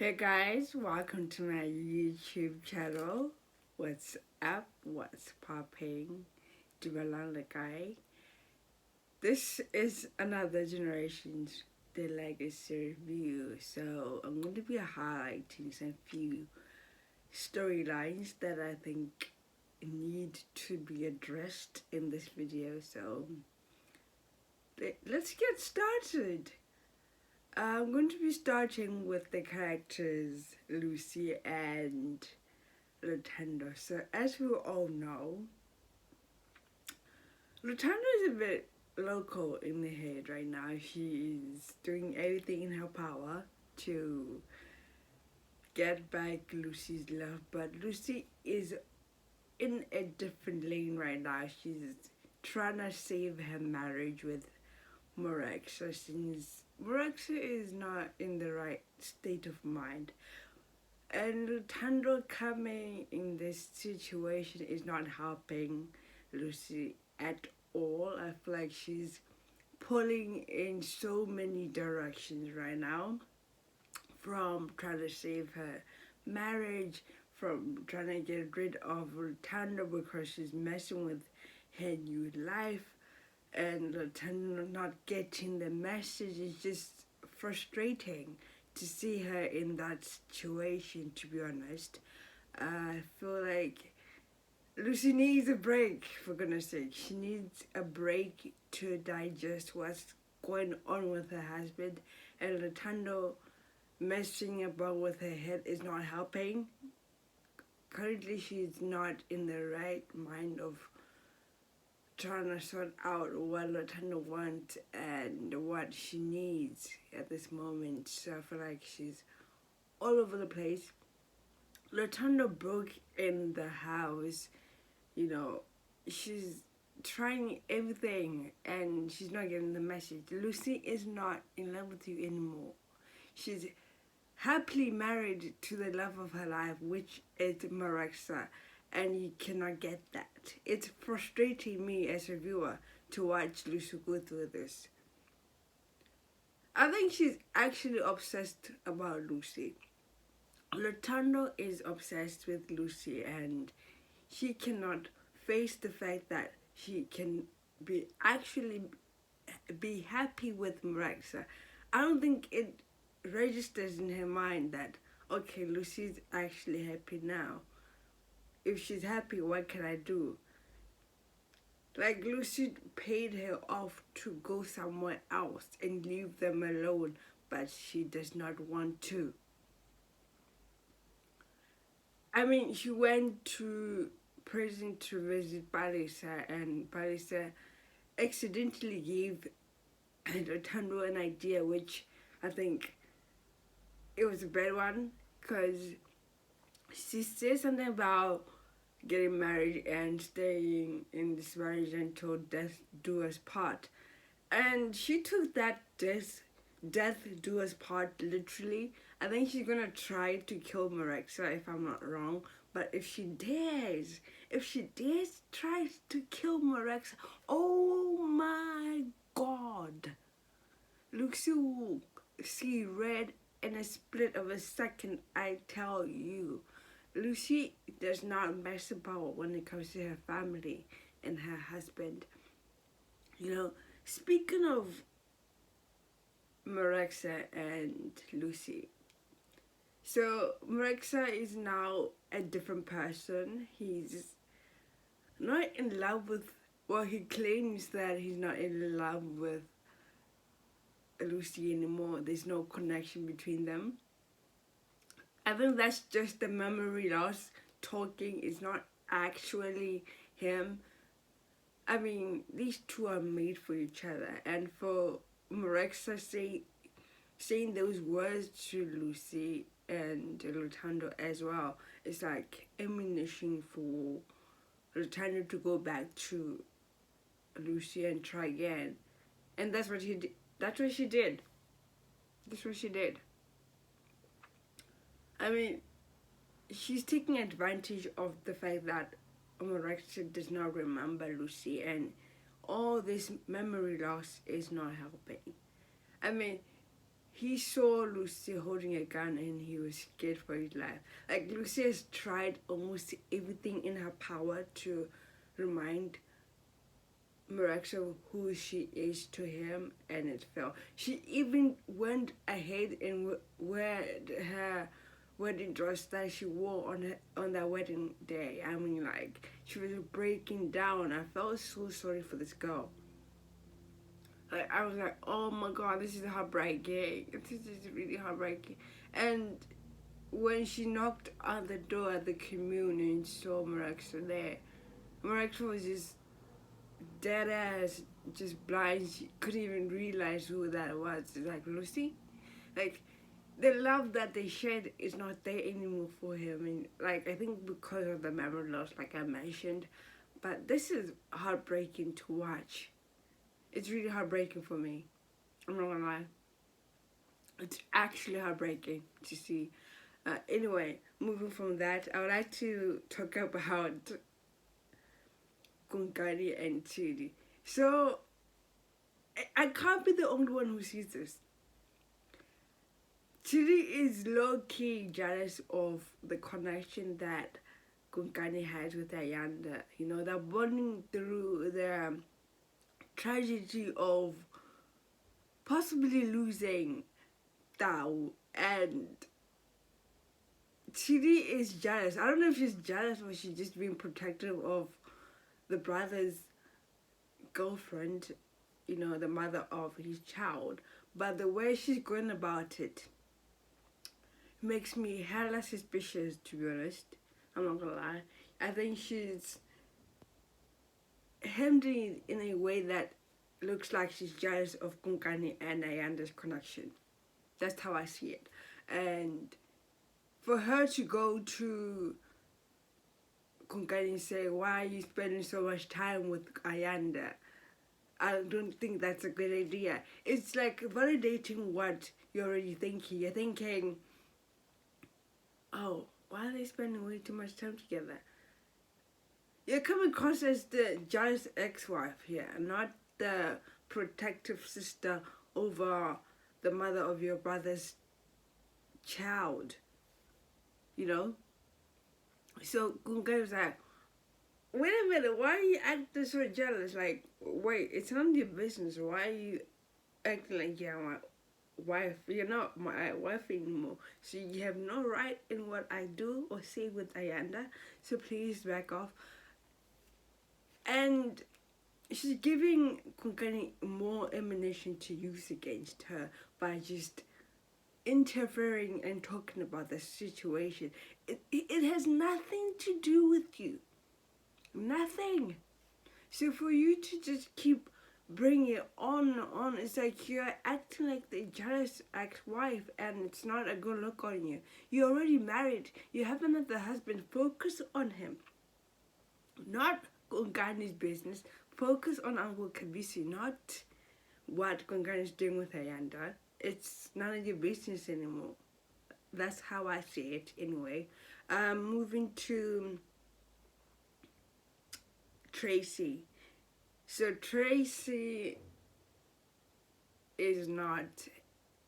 Hey guys, welcome to my YouTube channel. What's up? What's popping? Dumalala guy. This is another generation's The Legacy review. So I'm going to be highlighting some few storylines that I think need to be addressed in this video. So let's get started. I'm going to be starting with the characters Lucy and Lutando. So as we all know, Lutando is a bit local in the head right now. She is doing everything in her power to get back Lucy's love, but Lucy is in a different lane right now. She's trying to save her marriage with Mrekza since Mrekza is not in the right state of mind. And Lutando coming in this situation is not helping Lucy at all. I feel like she's pulling in so many directions right now, from trying to save her marriage, from trying to get rid of Lutando because she's messing with her new life, and Lutando not getting the message. Is just frustrating to see her in that situation, to be honest. I feel like Lucy needs a break, for goodness sake. She needs a break to digest what's going on with her husband, and Lutando messing about with her head is not helping. Currently, she's not in the right mind of trying to sort out what Lutando wants and what she needs at this moment. So I feel like she's all over the place. Lutando broke in the house, she's trying everything and she's not getting the message. Lucy is not in love with you anymore. She's happily married to the love of her life, which is Mrekza, and you cannot get that. It's frustrating me as a viewer to watch Lucy go through this. I think she's actually obsessed about Lucy. Lutando is obsessed with Lucy, and she cannot face the fact that she can be happy with Mrekza. I don't think it registers in her mind that, okay, Lucy's actually happy now. If she's happy, what can I do? Like, Lucy paid her off to go somewhere else and leave them alone, but she does not want to. I mean, she went to prison to visit Balisa, and Balisa accidentally gave Lutando an idea, which I think it was a bad one, because she said something about getting married and staying in this marriage until death do us part. And she took that death do us part literally. I think she's gonna try to kill Mrekza, if I'm not wrong. But if she dares try to kill Mrekza, oh my god, Lucy will see red in a split of a second, I tell you. Lucy does not mess about when it comes to her family and her husband. Speaking of Mrekza and Lucy, so Mrekza is now a different person. He's not in love with, well, he claims that he's not in love with Lucy anymore. There's no connection between them. I think that's just the memory loss talking. It's not actually him. I mean, these two are made for each other, and for Mrekza saying those words to Lucy and Lutando as well, it's like ammunition for Lutando to go back to Lucy and try again. And that's what he did. That's what she did. That's what she did. I mean, she's taking advantage of the fact that Mrekza does not remember Lucy, and all this memory loss is not helping. I mean, he saw Lucy holding a gun and he was scared for his life. Like, Lucy has tried almost everything in her power to remind Mrekza who she is to him, and it failed. She even went ahead and wear her wedding dress that she wore on that wedding day. I mean, like, she was breaking down. I felt so sorry for this girl. Like, I was like, oh my god, this is heartbreaking. This is really heartbreaking. And when she knocked on the door at the commune and saw Mrekza there, Mrekza was just dead ass, just blind. She couldn't even realize who that was. It's like, Lucy? Like, the love that they shared is not there anymore for him. And, like, I think because of the memory loss, like I mentioned. But this is heartbreaking to watch. It's really heartbreaking for me. I'm not gonna lie. It's actually heartbreaking to see. Anyway, moving from that, I would like to talk about Konkani and Chidi. So, I can't be the only one who sees this. Chidi is low-key jealous of the connection that Konkani has with Ayanda. You know, they're bonding through the tragedy of possibly losing Tao, and Chidi is jealous. I don't know if she's jealous or she's just being protective of the brother's girlfriend, you know, the mother of his child. But the way she's going about it makes me hella suspicious, to be honest. I'm not gonna lie. I think she's handling it in a way that looks like she's jealous of Konkani and Ayanda's connection. That's how I see it. And for her to go to Konkani and say, why are you spending so much time with Ayanda? I don't think that's a good idea. It's like validating what you're already thinking. You're thinking, oh, why are they spending way too much time together? You're coming across as the jealous ex-wife here, not the protective sister over the mother of your brother's child. You know? So Gunga was like, wait a minute, why are you acting so jealous? Like, wait, it's none of your business. Why are you acting like you're my wife? You're not my wife anymore. So you have no right in what I do or say with Ayanda. So please back off. And she's giving Konkani more ammunition to use against her by just interfering and talking about the situation. It has nothing to do with you. Nothing. So for you to just keep bringing it on, it's like you're acting like the jealous ex-wife, and it's not a good look on you. You're already married. You have another husband. Focus on him. Not Konkani's business. Focus on Uncle Kabisi, not what Konkani is doing with Ayanda. It's none of your business anymore. That's how I see it anyway. Moving to Tracy. So Tracy is not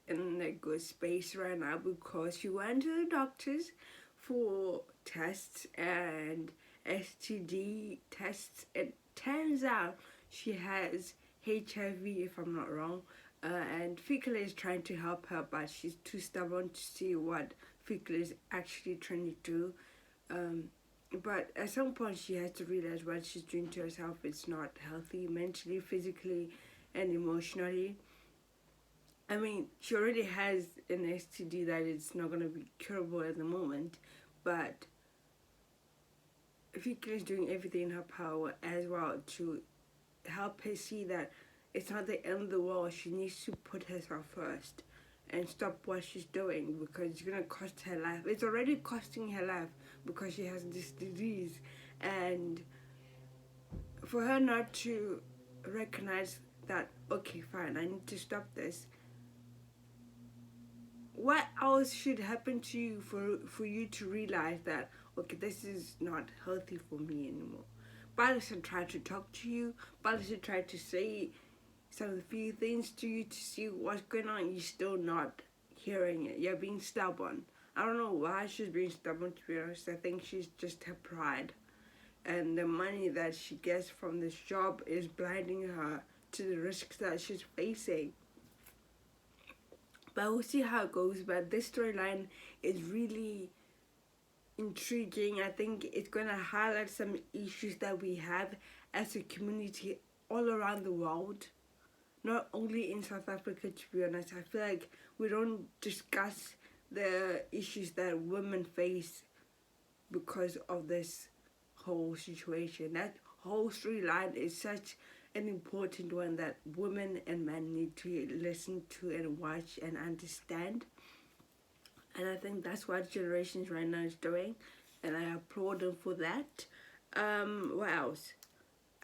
in a good space right now because she went to the doctors for tests and STD tests. It turns out she has HIV, if I'm not wrong. And Fikala is trying to help her, but she's too stubborn to see what Fikala is actually trying to do. But at some point she has to realize what she's doing to herself. It's not healthy mentally, physically, and emotionally. I mean, she already has an STD that it's not going to be curable at the moment, but Fikala is doing everything in her power as well to help her see that it's not the end of the world. She needs to put herself first and stop what she's doing because it's going to cost her life. It's already costing her life because she has this disease. And for her not to recognize that, okay, fine, I need to stop this. What else should happen to you for you to realize that, okay, this is not healthy for me anymore? Bala should try to talk to you. Bala should try to say some few things to you to see what's going on, you're still not hearing it. You're being stubborn. I don't know why she's being stubborn, to be honest. I think she's just her pride. And the money that she gets from this job is blinding her to the risks that she's facing. But we'll see how it goes. But this storyline is really intriguing. I think it's going to highlight some issues that we have as a community all around the world. Not only in South Africa, to be honest. I feel like we don't discuss the issues that women face because of this whole situation. That whole storyline is such an important one that women and men need to listen to and watch and understand. And I think that's what generations right now is doing, and I applaud them for that. What else?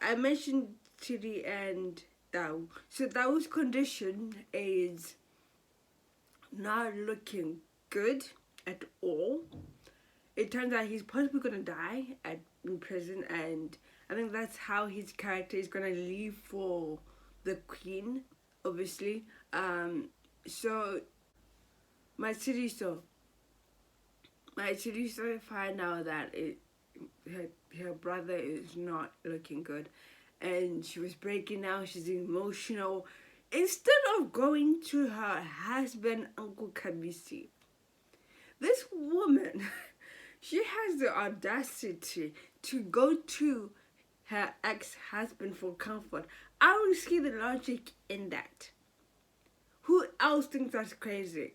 I mentioned Tiri and Dao. So Dao's condition is not looking good at all. It turns out he's possibly gonna die in prison, and I think that's how his character is gonna leave for the Queen, obviously. So my Chiriso find out that her brother is not looking good, and she was breaking down. She's emotional. Instead of going to her husband, Uncle Kabisi, this woman, she has the audacity to go to her ex-husband for comfort. I don't see the logic in that. Who else thinks that's crazy?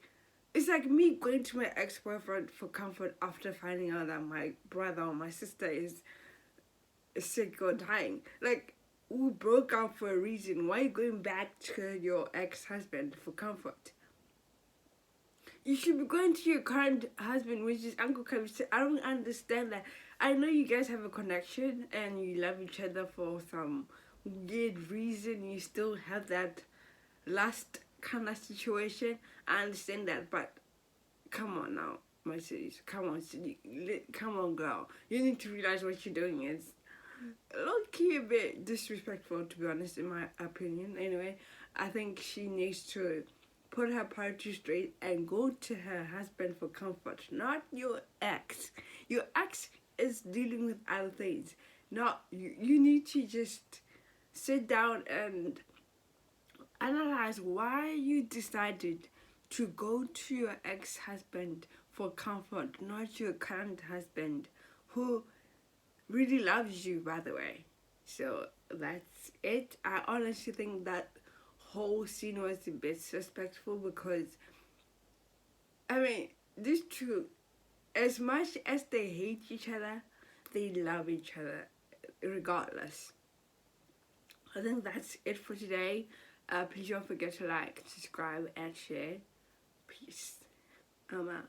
It's like me going to my ex-boyfriend for comfort after finding out that my brother or my sister is sick or dying. Like, we broke up for a reason. Why are you going back to your ex-husband for comfort? You should be going to your current husband, which is Uncle Kabisi. I don't understand that. I know you guys have a connection and you love each other for some weird reason. You still have that last kind of situation. I understand that, but come on now, my cities. Come on, girl. You need to realize what you're doing is low-key a bit disrespectful, to be honest, in my opinion. Anyway, I think she needs to put her priorities straight and go to her husband for comfort, not your ex. Your ex is dealing with other things. Not you. You need to just sit down and analyze why you decided to go to your ex-husband for comfort, not your current husband, who really loves you, by the way. So that's it. I honestly think that whole scene was a bit disrespectful because, I mean, this two, as much as they hate each other, they love each other regardless. I think that's it for today. Please don't forget to like, subscribe, and share. Peace. I'm out.